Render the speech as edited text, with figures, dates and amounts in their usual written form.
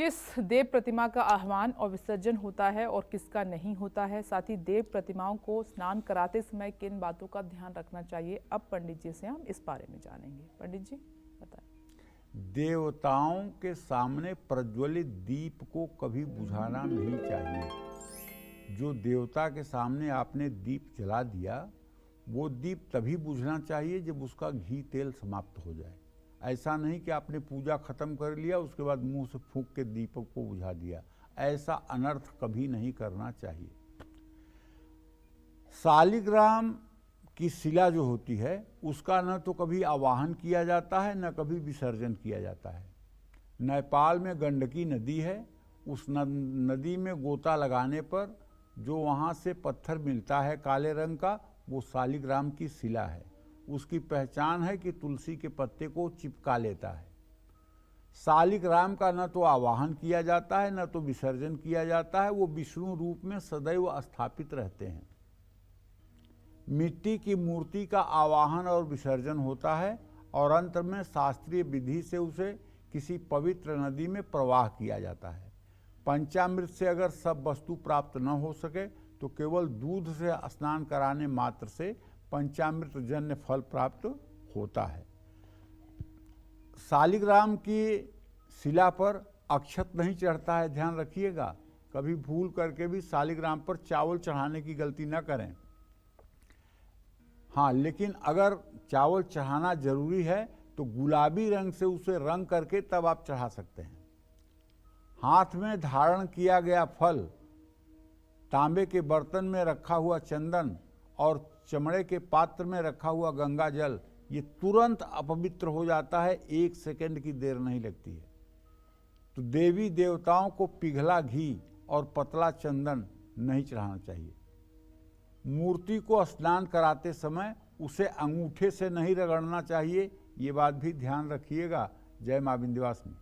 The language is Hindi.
किस देव प्रतिमा का आह्वान और विसर्जन होता है और किसका नहीं होता है, साथ ही देव प्रतिमाओं को स्नान कराते समय किन बातों का ध्यान रखना चाहिए, अब पंडित जी से हम इस बारे में जानेंगे। पंडित जी बताएं। देवताओं के सामने प्रज्वलित दीप को कभी बुझाना नहीं चाहिए। जो देवता के सामने आपने दीप जला दिया, वो दीप तभी बुझना चाहिए जब उसका घी तेल समाप्त हो जाए। ऐसा नहीं कि आपने पूजा खत्म कर लिया उसके बाद मुंह से फूंक के दीपक को बुझा दिया। ऐसा अनर्थ कभी नहीं करना चाहिए। शालिग्राम की शिला जो होती है उसका न तो कभी आवाहन किया जाता है न कभी विसर्जन किया जाता है। नेपाल में गंडकी नदी है, उस नदी में गोता लगाने पर जो वहाँ से पत्थर मिलता है काले रंग का, वो शालिग्राम की शिला है। उसकी पहचान है कि तुलसी के पत्ते को चिपका लेता है। शालिग्राम का न तो आवाहन किया जाता है न तो विसर्जन किया जाता है, वो विष्णु रूप में सदैव स्थापित रहते हैं। मिट्टी की मूर्ति का आवाहन और विसर्जन होता है और अंत में शास्त्रीय विधि से उसे किसी पवित्र नदी में प्रवाह किया जाता है। पंचामृत से अगर सब वस्तु प्राप्त न हो सके तो केवल दूध से स्नान कराने मात्र से पंचामृत जन्य फल प्राप्त होता है। शालिग्राम की शिला पर अक्षत नहीं चढ़ता है, ध्यान रखिएगा। कभी भूल करके भी शालिग्राम पर चावल चढ़ाने की गलती न करें। हाँ, लेकिन अगर चावल चढ़ाना जरूरी है तो गुलाबी रंग से उसे रंग करके तब आप चढ़ा सकते हैं। हाथ में धारण किया गया फल, तांबे के बर्तन में रखा हुआ चंदन और चमड़े के पात्र में रखा हुआ गंगा जल, ये तुरंत अपवित्र हो जाता है, 1 सेकंड की देर नहीं लगती है। तो देवी देवताओं को पिघला घी और पतला चंदन नहीं चढ़ाना चाहिए। मूर्ति को स्नान कराते समय उसे अंगूठे से नहीं रगड़ना चाहिए, ये बात भी ध्यान रखिएगा। जय मां विंध्यवासिनी।